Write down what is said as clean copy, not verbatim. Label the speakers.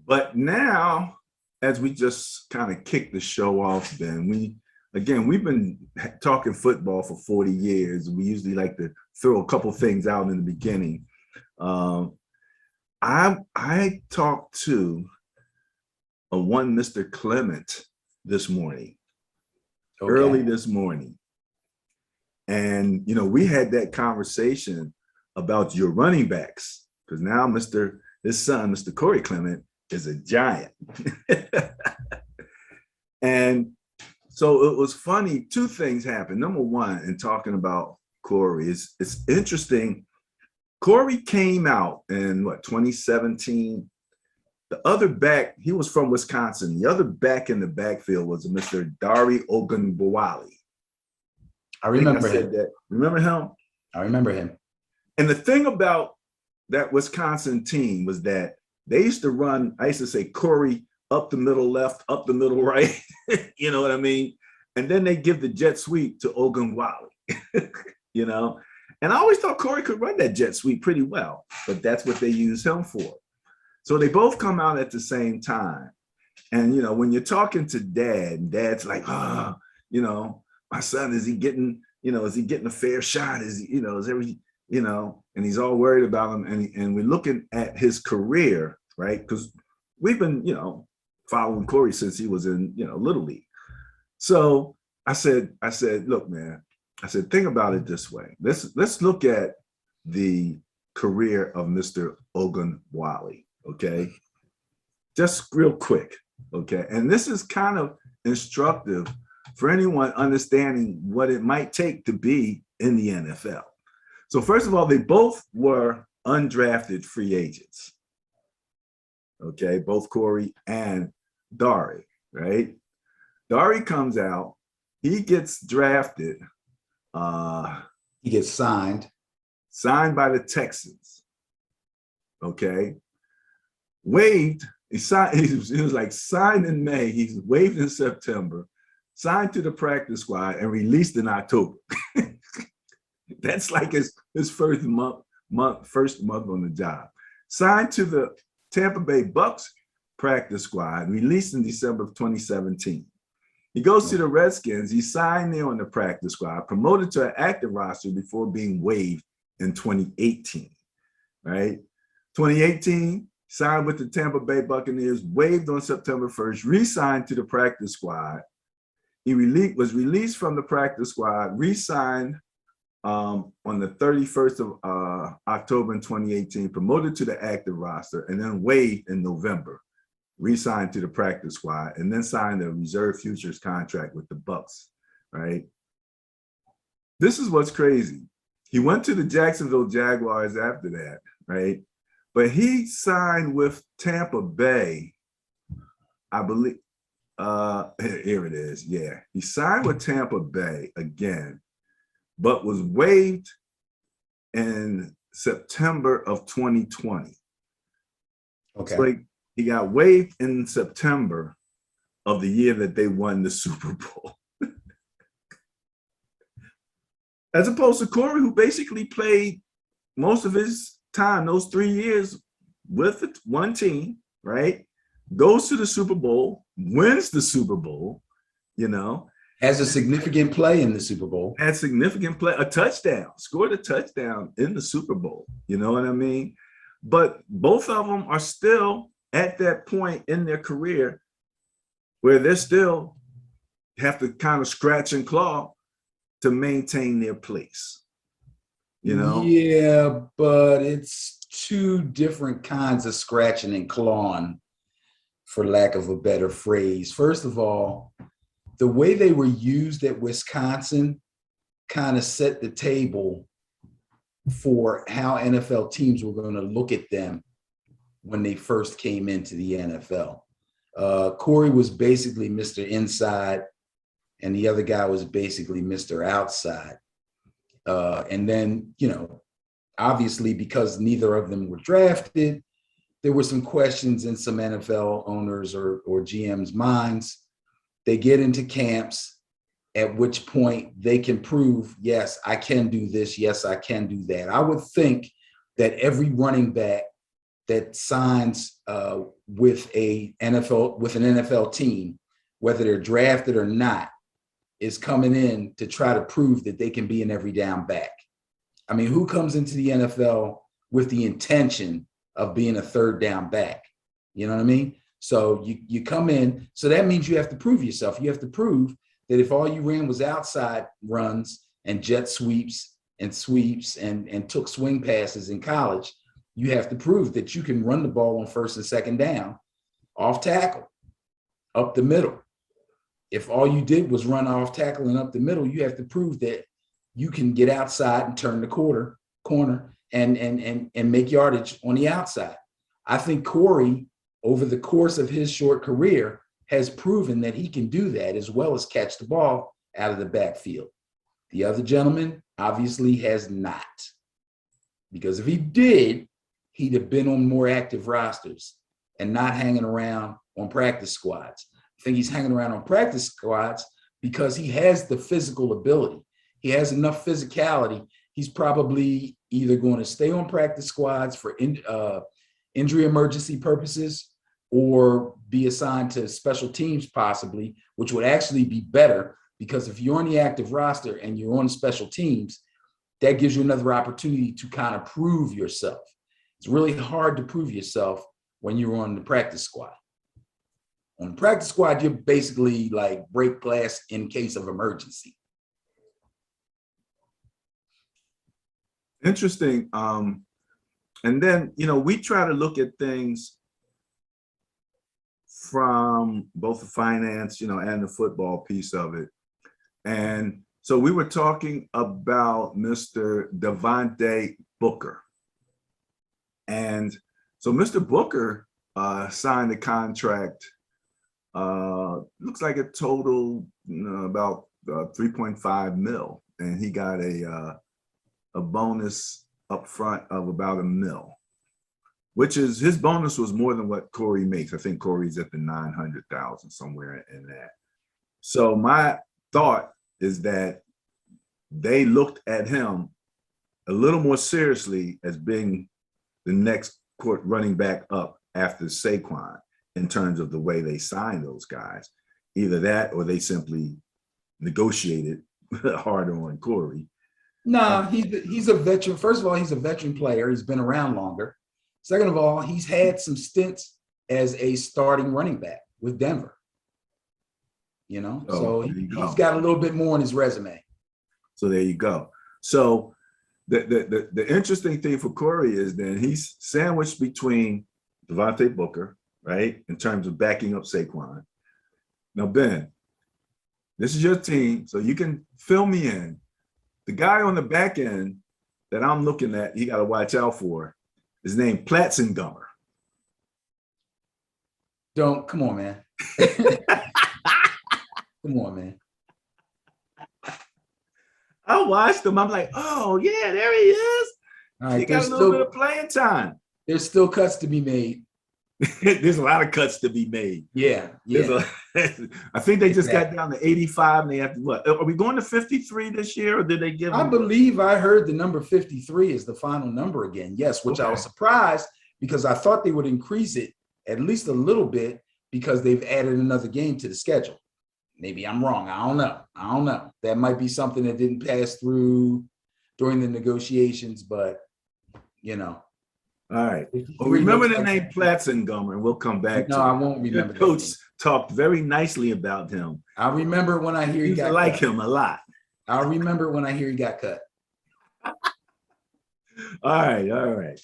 Speaker 1: But now, as we just kind of kick the show off, Ben, we've been talking football for 40 years. We usually like to throw a couple things out in the beginning. Um, I talked to one Mr. Clement this morning, early
Speaker 2: Okay.
Speaker 1: this morning. And, we had that conversation about your running backs because now his son, Mr. Corey Clement, is a giant. And so it was funny. Two things happened. Number one, in talking about Corey, it's interesting. Corey came out in 2017. The other back, he was from Wisconsin. The other back in the backfield was Mr. Dari Ogunbowale.
Speaker 2: I
Speaker 1: I think I
Speaker 2: remember
Speaker 1: said
Speaker 2: him.
Speaker 1: that. Remember him?
Speaker 2: I remember him.
Speaker 1: And the thing about that Wisconsin team was that they used to run, I used to say Corey up the middle left, up the middle right. You know what I mean? And then they give the jet sweep to Ogunbowale, you know? And I always thought Corey could run that jet sweep pretty well, but that's what they use him for. So they both come out at the same time. And, when you're talking to dad, dad's like, my son, is he getting a fair shot? And he's all worried about him. And we're looking at his career, right? Because we've been, following Corey since he was in, Little League. So I said, look, man, I said, think about it this way. Let's look at the career of Mr. Ogunbowale, okay? Just real quick, okay? And this is kind of instructive for anyone understanding what it might take to be in the NFL. So first of all, they both were undrafted free agents. Okay, both Corey and Dari, right? Dari comes out, he gets drafted.
Speaker 2: He gets signed
Speaker 1: by the Texans. Okay, waived. He signed. He was like signed in May. He's waived in September, signed to the practice squad, and released in October. That's like his first month on the job. Signed to the Tampa Bay Bucks practice squad, released in December of 2017. He goes to the Redskins. He signed there on the practice squad, promoted to an active roster before being waived in 2018, right? 2018, signed with the Tampa Bay Buccaneers, waived on September 1st, re-signed to the practice squad. He was released from the practice squad, re-signed on the 31st of October in 2018, promoted to the active roster, and then waived in November, re-signed to the practice squad, and then signed a reserve futures contract with the Bucks, right? This is what's crazy. He went to the Jacksonville Jaguars after that, right? But he signed with Tampa Bay, I believe. Here it is. Yeah, he signed with Tampa Bay again, but was waived in September of 2020.
Speaker 2: Okay.
Speaker 1: So he got waived in September of the year that they won the Super Bowl. As opposed to Corey, who basically played most of his time, those 3 years, with one team, right? Goes to the Super Bowl, wins the Super Bowl,
Speaker 2: Has a significant play in the Super Bowl.
Speaker 1: Had significant play, a touchdown, scored a touchdown in the Super Bowl. You know what I mean? But both of them are still at that point in their career where they still have to kind of scratch and claw to maintain their place.
Speaker 2: Yeah, but it's two different kinds of scratching and clawing, for lack of a better phrase. First of all, the way they were used at Wisconsin kind of set the table for how NFL teams were going to look at them when they first came into the NFL. Corey was basically Mr. Inside, and the other guy was basically Mr. Outside. And then, obviously, because neither of them were drafted, there were some questions in some NFL owners or GM's minds. They get into camps, at which point they can prove, yes, I can do this. Yes, I can do that. I would think that every running back that signs with an NFL team, whether they're drafted or not, is coming in to try to prove that they can be an every down back. I mean, who comes into the NFL with the intention of being a third down back? You know what I mean? So you come in, so that means you have to prove yourself. You have to prove that if all you ran was outside runs and jet sweeps and took swing passes in college, you have to prove that you can run the ball on first and second down, off tackle, up the middle. If all you did was run off tackle and up the middle, you have to prove that you can get outside and turn the corner and make yardage on the outside. I think Corey, over the course of his short career, has proven that he can do that as well as catch the ball out of the backfield. The other gentleman obviously has not, because if he did, he'd have been on more active rosters and not hanging around on practice squads. I think he's hanging around on practice squads because he has the physical ability. He has enough physicality. He's probably either going to stay on practice squads for injury emergency purposes or be assigned to special teams possibly, which would actually be better, because if you're on the active roster and you're on special teams, that gives you another opportunity to kind of prove yourself. It's really hard to prove yourself when you're on the practice squad. On the practice squad, you're basically like break glass in case of emergency.
Speaker 1: Interesting. And then, we try to look at things from both the finance, and the football piece of it. And so we were talking about Mr. Devontae Booker. And so Mr. Booker signed a contract, looks like a total about 3.5 mil. And he got a bonus up front of about $1 million, which is, his bonus was more than what Corey makes. I think Corey's at the 900,000, somewhere in that. So my thought is that they looked at him a little more seriously as being the next court running back up after Saquon in terms of the way they signed those guys. Either that or they simply negotiated harder on Corey.
Speaker 2: No, he's a veteran. First of all, he's a veteran player. He's been around longer. Second of all, he's had some stints as a starting running back with Denver. So he's got a little bit more on his resume.
Speaker 1: So there you go. So the interesting thing for Corey is then he's sandwiched between Devontae Booker, right, in terms of backing up Saquon. Now, Ben, this is your team, so you can fill me in. The guy on the back end that I'm looking at, you got to watch out for, is named Platzengummer.
Speaker 2: Come on, man. Come on, man.
Speaker 1: I watched him. I'm like, oh, yeah, there he is.
Speaker 2: All right,
Speaker 1: he got a little bit of playing time.
Speaker 2: There's still cuts to be made.
Speaker 1: There's a lot of cuts to be made.
Speaker 2: Yeah.
Speaker 1: I think they just got down to 85, and they have to, what? Are we going to 53 this year, or did they give them?
Speaker 2: I believe I heard the number 53 is the final number again. Yes, which I was surprised, because I thought they would increase it at least a little bit because they've added another game to the schedule. Maybe I'm wrong. I don't know. That might be something that didn't pass through during the negotiations, but
Speaker 1: All right. Well, remember the name Platzengummer, and we'll come back to it.
Speaker 2: I won't remember.
Speaker 1: The coach talked very nicely about him.
Speaker 2: I remember when I hear he got
Speaker 1: like
Speaker 2: cut.
Speaker 1: him a lot.
Speaker 2: I remember when I hear he got cut.
Speaker 1: All right.